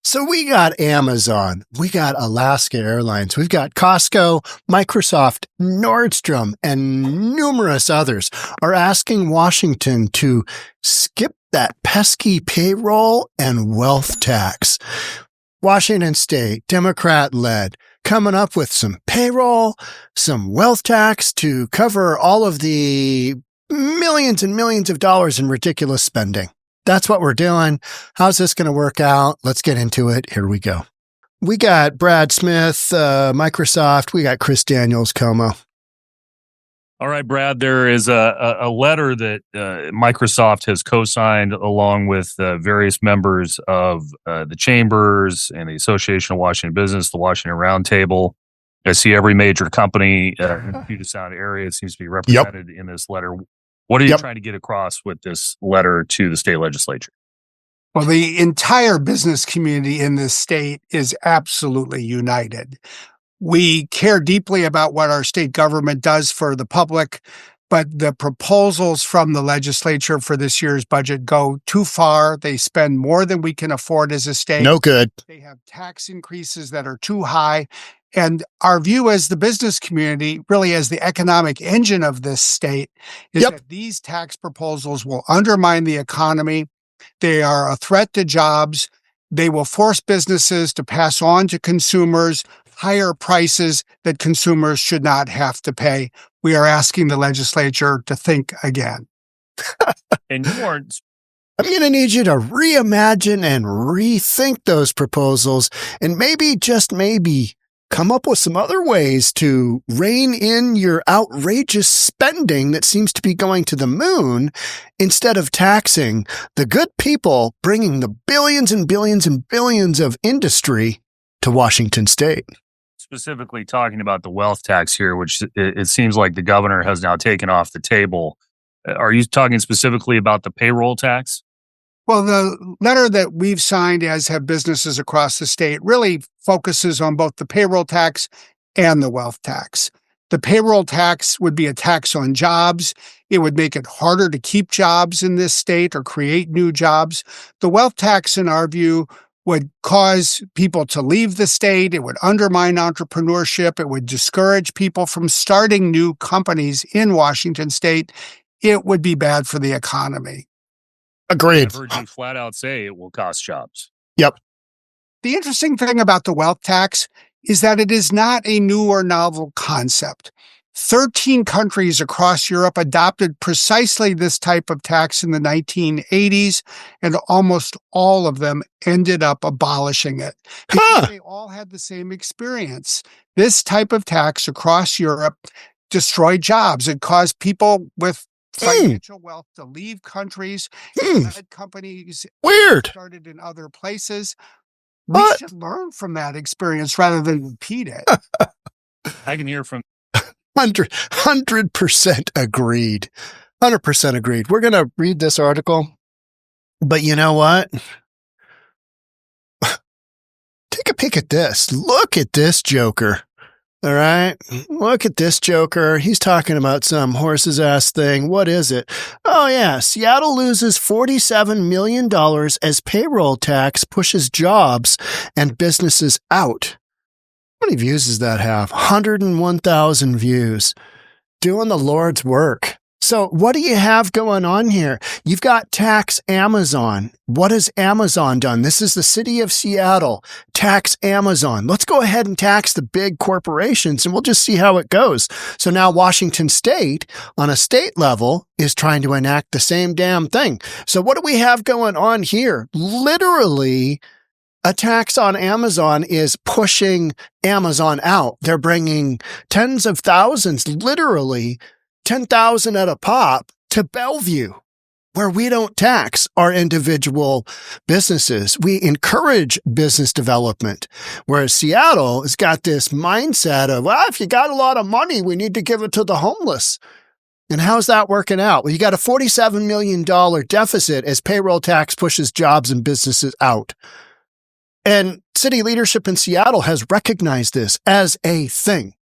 So we got Amazon, we got Alaska Airlines, we've got Costco, Microsoft, Nordstrom, and numerous others are asking Washington to skip that pesky payroll and wealth tax. Washington State, Democrat-led, coming up with some payroll, some wealth tax to cover all of the millions and millions of dollars in ridiculous spending. That's what we're doing. How's this going to work out? Let's get into it. Here we go. We got Brad Smith, Microsoft. We got Chris Daniels, Como. All right, Brad, there is a letter that Microsoft has co-signed along with various members of the chambers and the Association of Washington Business, the Washington Roundtable. I see every major company in the Puget Sound area seems to be represented in this letter. What are you trying to get across with this letter to the state legislature? Well, the entire business community in this state is absolutely united. We care deeply about what our state government does for the public, but the proposals from the legislature for this year's budget go too far. They spend more than we can afford as a state. No good. They have tax increases that are too high. And our view as the business community, really as the economic engine of this state, is that these tax proposals will undermine the economy. They are a threat to jobs. They will force businesses to pass on to consumers higher prices that consumers should not have to pay. We are asking the legislature to think again. And you aren't. I'm going to need you to reimagine and rethink those proposals and maybe, just maybe, come up with some other ways to rein in your outrageous spending that seems to be going to the moon instead of taxing the good people bringing the billions and billions and billions of industry to Washington State. Specifically talking about the wealth tax here, which it seems like the governor has now taken off the table. Are you talking specifically about the payroll tax? Well, the letter that we've signed, as have businesses across the state, really focuses on both the payroll tax and the wealth tax. The payroll tax would be a tax on jobs. It would make it harder to keep jobs in this state or create new jobs. The wealth tax, in our view, would cause people to leave the state. It would undermine entrepreneurship. It would discourage people from starting new companies in Washington State. It would be bad for the economy. Agreed. I've heard you flat out say it will cost jobs. Yep. The interesting thing about the wealth tax is that it is not a new or novel concept. 13 countries across Europe adopted precisely this type of tax in the 1980s, and almost all of them ended up abolishing it because they all had the same experience. This type of tax across Europe destroyed jobs. It caused people with financial wealth to leave countries. Companies started in other places. We should learn from that experience rather than repeat it. I can hear from 100% agreed. 100% agreed. We're going to read this article, but you know what? Take a peek at this. Look at this joker. All right. Look at this joker. He's talking about some horse's ass thing. What is it? Oh, yeah. Seattle loses $47 million as payroll tax pushes jobs and businesses out. How many views does that have? 101,000 views. Doing the Lord's work. So what do you have going on here? You've got tax Amazon. What has Amazon done? This is the city of Seattle. Tax Amazon. Let's go ahead and tax the big corporations and we'll just see how it goes. So now Washington State, on a state level, is trying to enact the same damn thing. So what do we have going on here? Literally, a tax on Amazon is pushing Amazon out. They're bringing tens of thousands, literally 10,000 at a pop, to Bellevue, where we don't tax our individual businesses. We encourage business development, whereas Seattle has got this mindset of, well, if you got a lot of money, we need to give it to the homeless. And how's that working out? Well, you got a $47 million deficit as payroll tax pushes jobs and businesses out. And city leadership in Seattle has recognized this as a thing.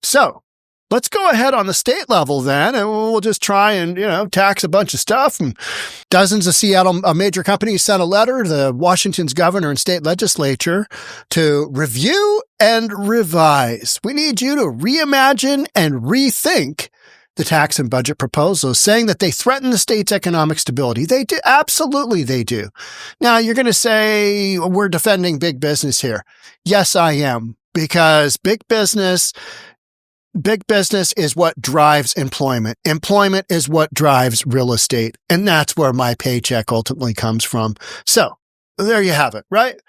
So let's go ahead on the state level then, and we'll just try and, tax a bunch of stuff. And dozens of Seattle major companies sent a letter to Washington's governor and state legislature to review and revise. We need you to reimagine and rethink the tax and budget proposals, saying that they threaten the state's economic stability. They do. Absolutely, they do. Now, you're going to say we're defending big business here. Yes, I am, because big business is what drives employment. Employment is what drives real estate. And that's where my paycheck ultimately comes from. So there you have it, right?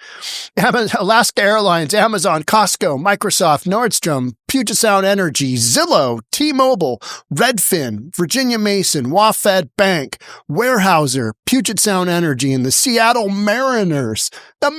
Alaska Airlines, Amazon, Costco, Microsoft, Nordstrom, Puget Sound Energy, Zillow, T-Mobile, Redfin, Virginia Mason, WaFd Bank, Weyerhaeuser, Puget Sound Energy, and the Seattle Mariners. The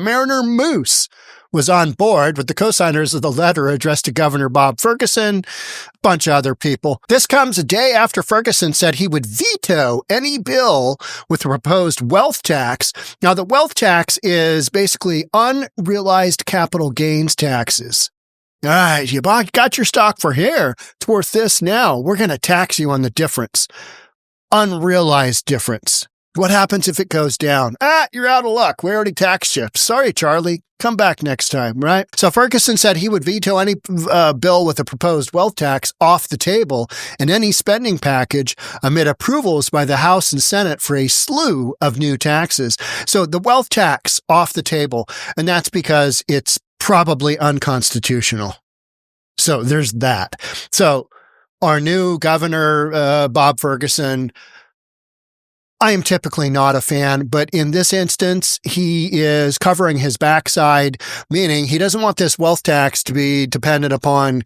Mariner Moose was on board with the co-signers of the letter addressed to Governor Bob Ferguson, a bunch of other people. This comes a day after Ferguson said he would veto any bill with a proposed wealth tax. Now, the wealth tax is basically unrealized capital gains taxes. All right, you got your stock for here. It's worth this now. We're going to tax you on the difference. Unrealized difference. What happens if it goes down? You're out of luck. We already taxed you. Sorry, Charlie. Come back next time, right? So Ferguson said he would veto any bill with a proposed wealth tax off the table and any spending package amid approvals by the House and Senate for a slew of new taxes. So the wealth tax off the table, and that's because it's probably unconstitutional. So there's that. So our new governor, Bob Ferguson, I am typically not a fan, but in this instance, he is covering his backside, meaning he doesn't want this wealth tax to be dependent upon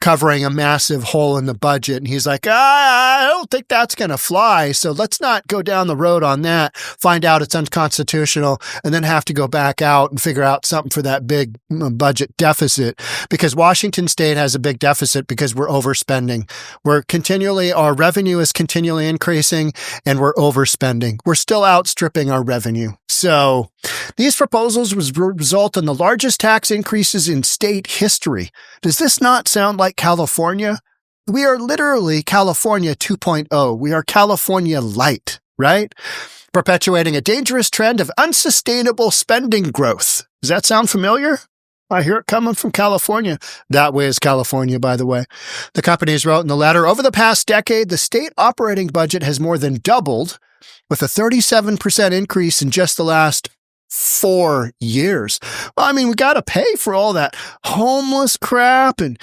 covering a massive hole in the budget. And he's like, I don't think that's going to fly. So let's not go down the road on that, find out it's unconstitutional, and then have to go back out and figure out something for that big budget deficit. Because Washington State has a big deficit because we're overspending. Our revenue is continually increasing, and we're overspending. We're still outstripping our revenue. So these proposals result in the largest tax increases in state history. Does this not sound like California? We are literally California 2.0. We are California light, right? Perpetuating a dangerous trend of unsustainable spending growth. Does that sound familiar? I hear it coming from California. That way is California, by the way. The companies wrote in the letter, over the past decade, the state operating budget has more than doubled, with a 37% increase in just the last 4 years. Well, I mean, we got to pay for all that homeless crap and,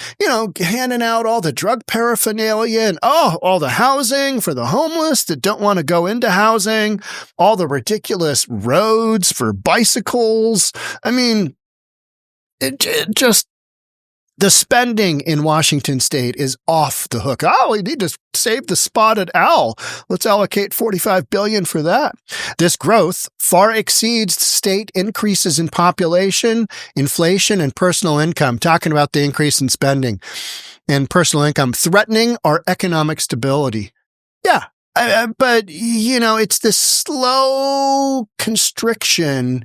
handing out all the drug paraphernalia and, all the housing for the homeless that don't want to go into housing, all the ridiculous roads for bicycles. I mean, the spending in Washington State is off the hook. We need to save the spotted owl. Let's allocate $45 billion for that. This growth far exceeds state increases in population, inflation, and personal income. Talking about the increase in spending and personal income, threatening our economic stability. Yeah, but it's this slow constriction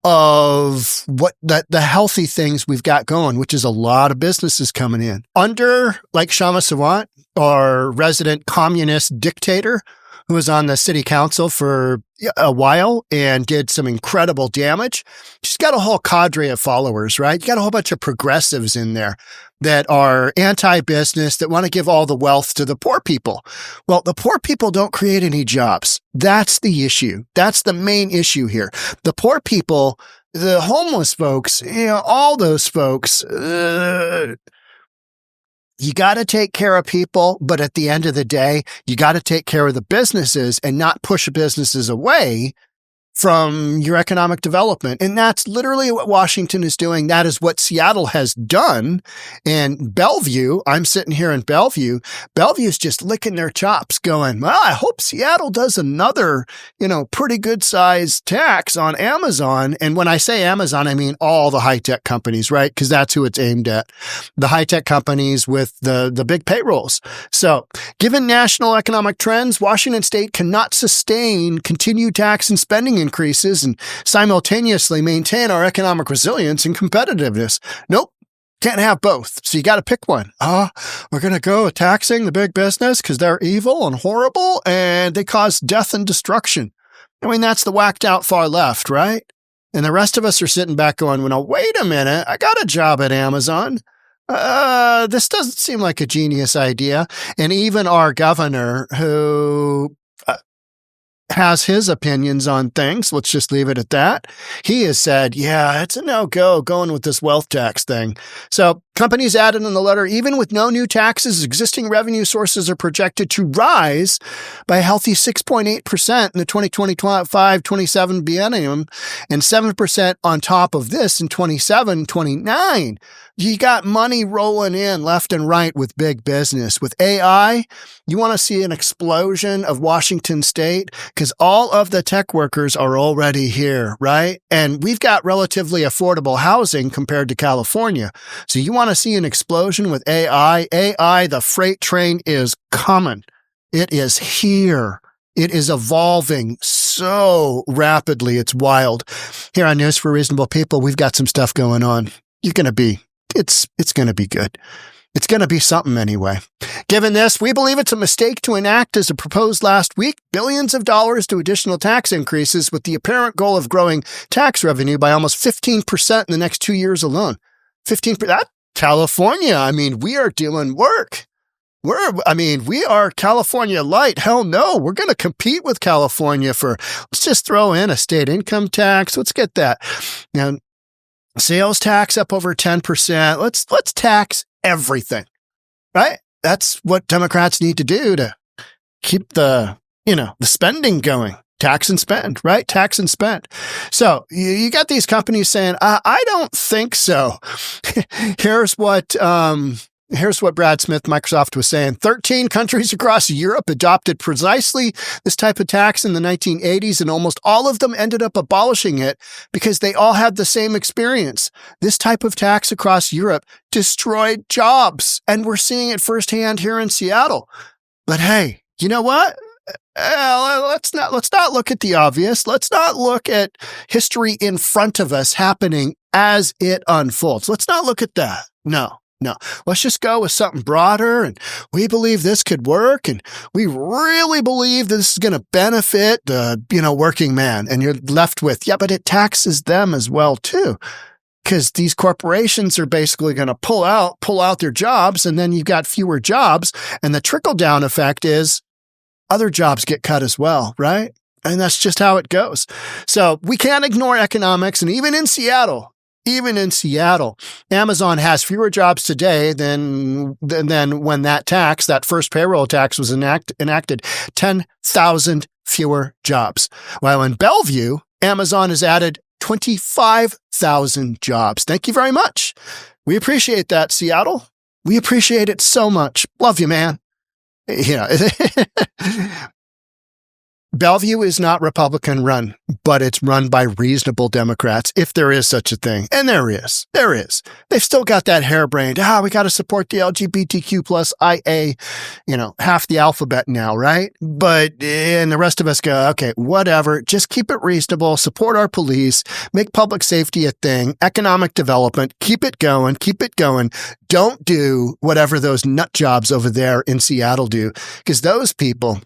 of the healthy things we've got going, which is a lot of businesses coming in. Under, like 𝗪𝗪🔥, our resident communist dictator, who was on the city council for a while and did some incredible damage. She's got a whole cadre of followers, right? You got a whole bunch of progressives in there that are anti-business, that want to give all the wealth to the poor people. Well, the poor people don't create any jobs. That's the issue. That's the main issue here. The poor people, the homeless folks, all those folks, you got to take care of people, but at the end of the day, you got to take care of the businesses and not push businesses away from your economic development. And that's literally what Washington is doing. That is what Seattle has done. And Bellevue, I'm sitting here in Bellevue. Bellevue's just licking their chops going, well, I hope Seattle does another, pretty good sized tax on Amazon. And when I say Amazon, I mean all the high-tech companies, right? Because that's who it's aimed at. The high-tech companies with the big payrolls. So given national economic trends, Washington State cannot sustain continued tax and spending increases and simultaneously maintain our economic resilience and competitiveness. Nope. Can't have both. So you got to pick one. We're going to go taxing the big business because they're evil and horrible and they cause death and destruction. I mean, that's the whacked out far left, right? And the rest of us are sitting back going, well, no, wait a minute. I got a job at Amazon. This doesn't seem like a genius idea. And even our governor, who has his opinions on things, let's just leave it at that. He has said, yeah, it's a no-go going with this wealth tax thing. So companies added in the letter, even with no new taxes, existing revenue sources are projected to rise by a healthy 6.8% in the 2025-27 biennium and 7% on top of this in 27-29. You got money rolling in left and right with big business. With AI, you want to see an explosion of Washington State because all of the tech workers are already here, right? And we've got relatively affordable housing compared to California. So you want to see an explosion with AI. AI, the freight train is coming. It is here. It is evolving so rapidly. It's wild. Here on News for Reasonable People, we've got some stuff going on. It's going to be good. It's going to be something anyway. Given this, we believe it's a mistake to enact, as proposed last week, billions of dollars to additional tax increases with the apparent goal of growing tax revenue by almost 15% in the next 2 years alone. 15%. California. I mean, we are doing work. We are California light. Hell no. We're going to compete with California let's just throw in a state income tax. Let's get that. Now, sales tax up over 10%. Let's tax everything, right? That's what Democrats need to do to keep the spending going. Tax and spend, right? Tax and spend. So you got these companies saying, I don't think so. Here's what Brad Smith, Microsoft, was saying. 13 countries across Europe adopted precisely this type of tax in the 1980s, and almost all of them ended up abolishing it because they all had the same experience. This type of tax across Europe destroyed jobs, and we're seeing it firsthand here in Seattle. But hey, you know what? Let's not look at the obvious. Let's not look at history in front of us happening as it unfolds. Let's not look at that. No. Let's just go with something broader, and we believe this could work, and we really believe this is going to benefit the, working man. And you're left with, yeah, but it taxes them as well too, because these corporations are basically going to pull out their jobs, and then you've got fewer jobs, and the trickle down effect is other jobs get cut as well, right? And that's just how it goes. So we can't ignore economics, and even in Seattle, Amazon has fewer jobs today than when that first payroll tax was enacted, 10,000 fewer jobs. While in Bellevue, Amazon has added 25,000 jobs. Thank you very much. We appreciate that, Seattle. We appreciate it so much. Love you, man. Bellevue is not Republican run, but it's run by reasonable Democrats, if there is such a thing. And there is. They've still got that harebrained, we got to support the LGBTQ plus IA, half the alphabet now, right? And the rest of us go, okay, whatever, just keep it reasonable, support our police, make public safety a thing, economic development, keep it going. Don't do whatever those nut jobs over there in Seattle do, because those people,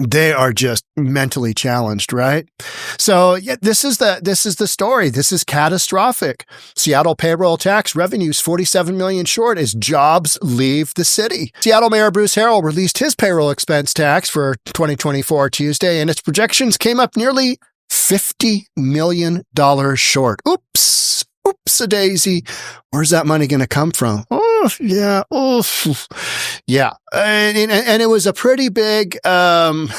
they are just mentally challenged, right? So yeah, this is the story. This is catastrophic. Seattle payroll tax revenues $47 million short as jobs leave the city. Seattle Mayor Bruce Harrell released his payroll expense tax for 2024 Tuesday, and its projections came up nearly $50 million short. Oops a daisy. Where's that money going to come from? Yeah. And it was a pretty big, it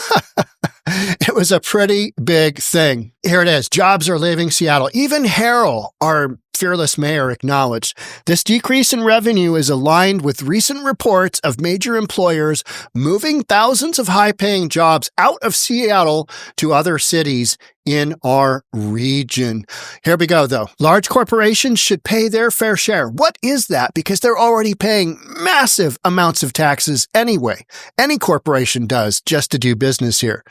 was a pretty big thing. Here it is. Jobs are leaving Seattle. Even Harrell, our fearless mayor, acknowledged this decrease in revenue is aligned with recent reports of major employers moving thousands of high-paying jobs out of Seattle to other cities in our region. Here we go, though. Large corporations should pay their fair share. What is that? Because they're already already paying massive amounts of taxes anyway. Any corporation does just to do business here.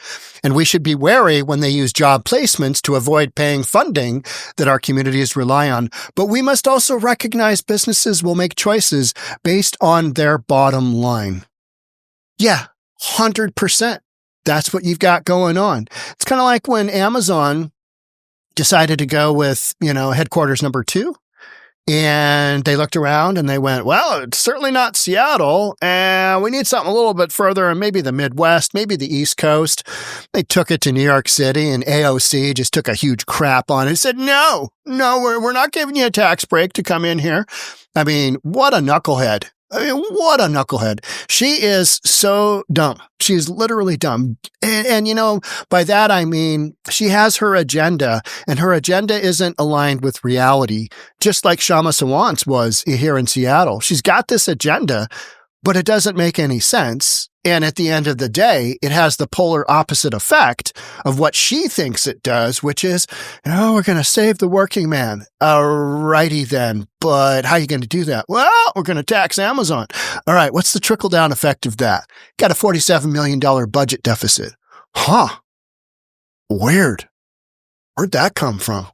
And we should be wary when they use job placements to avoid paying funding that our communities rely on. But we must also recognize businesses will make choices based on their bottom line. Yeah, 100%. That's what you've got going on. It's kind of like when Amazon decided to go with, headquarters number 2. And they looked around and they went, well, it's certainly not Seattle, and we need something a little bit further, and maybe the Midwest, maybe the East Coast. They took it to New York City, and AOC just took a huge crap on it and said, no, we're not giving you a tax break to come in here. I mean, what a knucklehead. She is so dumb. She's literally dumb. And by that I mean she has her agenda, and her agenda isn't aligned with reality, just like 𝗪𝗪 Sawant's was here in Seattle. She's got this agenda, but it doesn't make any sense. And at the end of the day, it has the polar opposite effect of what she thinks it does, which is, we're going to save the working man. Alrighty then. But how are you going to do that? Well, we're going to tax Amazon. All right. What's the trickle down effect of that? Got a $47 million budget deficit. Huh. Weird. Where'd that come from?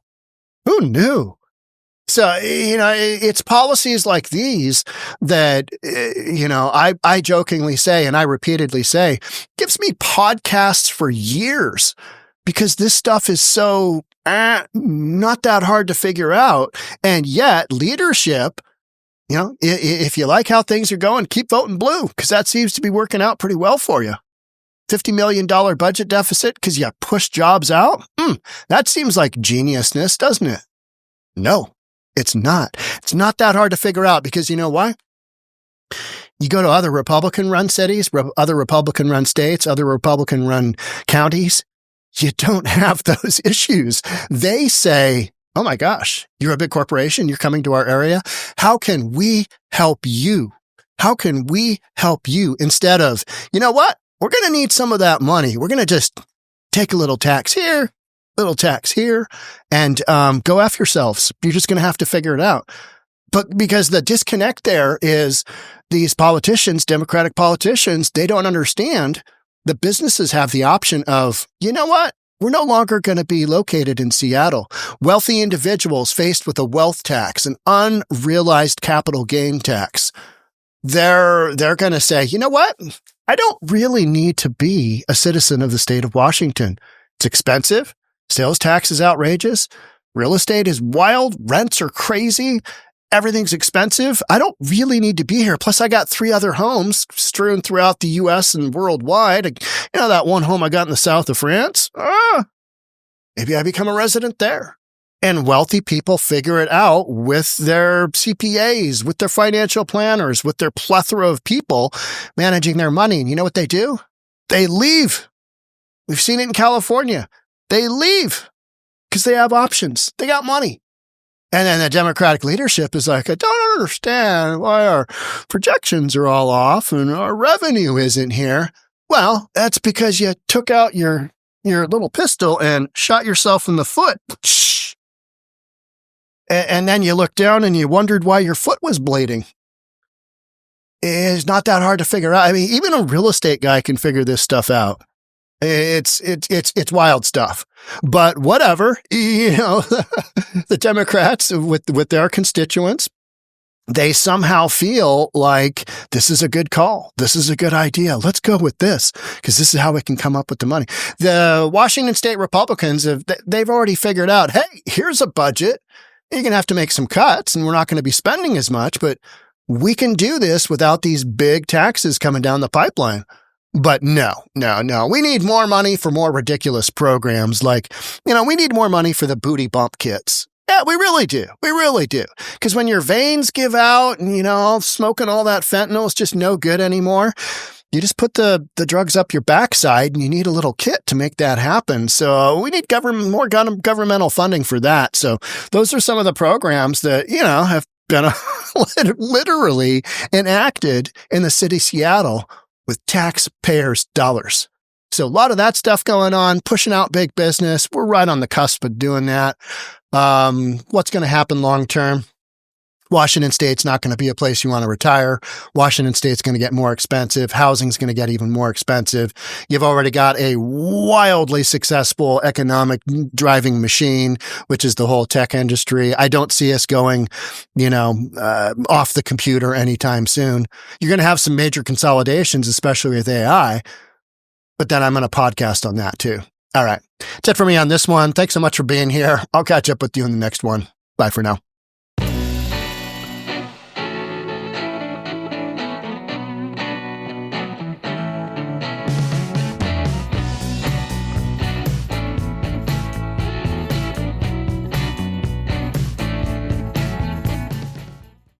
Who knew? So, it's policies like these that, I jokingly say, and I repeatedly say, gives me podcasts for years, because this stuff is so not that hard to figure out. And yet leadership, if you like how things are going, keep voting blue, because that seems to be working out pretty well for you. $50 million budget deficit because you push jobs out? That seems like geniusness, doesn't it? No. It's not. It's not that hard to figure out, because you know why? You go to other Republican-run cities, other Republican-run states, other Republican-run counties, you don't have those issues. They say, oh my gosh, you're a big corporation, you're coming to our area. How can we help you? How can we help you? Instead of, you know what? We're going to need some of that money. We're going to just take a little tax here, and go F yourselves. You're just going to have to figure it out. But because the disconnect there is these politicians, Democratic politicians, they don't understand the businesses have the option of, you know what? We're no longer going to be located in Seattle. Wealthy individuals faced with a wealth tax, an unrealized capital gain tax, they're going to say, you know what? I don't really need to be a citizen of the state of Washington. It's expensive. Sales tax is outrageous. Real estate is wild. Rents are crazy. Everything's expensive. I don't really need to be here. Plus, I got 3 other homes strewn throughout the U.S. and worldwide. That one home I got in the south of France? Maybe I become a resident there. And wealthy people figure it out with their CPAs, with their financial planners, with their plethora of people managing their money. And you know what they do? They leave. We've seen it in California. They leave because they have options. They got money. And then the Democratic leadership is like, I don't understand why our projections are all off and our revenue isn't here. Well, that's because you took out your little pistol and shot yourself in the foot. And then you looked down and you wondered why your foot was bleeding. It's not that hard to figure out. I mean, even a real estate guy can figure this stuff out. It's wild stuff, but whatever, the Democrats with their constituents, they somehow feel like this is a good call. This is a good idea. Let's go with this because this is how we can come up with the money. The Washington state Republicans, they've already figured out, hey, here's a budget. You're going to have to make some cuts and we're not going to be spending as much, but we can do this without these big taxes coming down the pipeline. But no. We need more money for more ridiculous programs like, we need more money for the booty bump kits. Yeah, we really do. Because when your veins give out and, smoking all that fentanyl is just no good anymore, you just put the drugs up your backside and you need a little kit to make that happen. So we need more governmental funding for that. So those are some of the programs that, have been literally enacted in the city of Seattle with taxpayers' dollars. So a lot of that stuff going on, pushing out big business. We're right on the cusp of doing that. What's going to happen long term? Washington State's not going to be a place you want to retire. Washington State's going to get more expensive. Housing's going to get even more expensive. You've already got a wildly successful economic driving machine, which is the whole tech industry. I don't see us going, off the computer anytime soon. You're going to have some major consolidations, especially with AI, but then I'm going to podcast on that too. All right. That's it for me on this one. Thanks so much for being here. I'll catch up with you in the next one. Bye for now.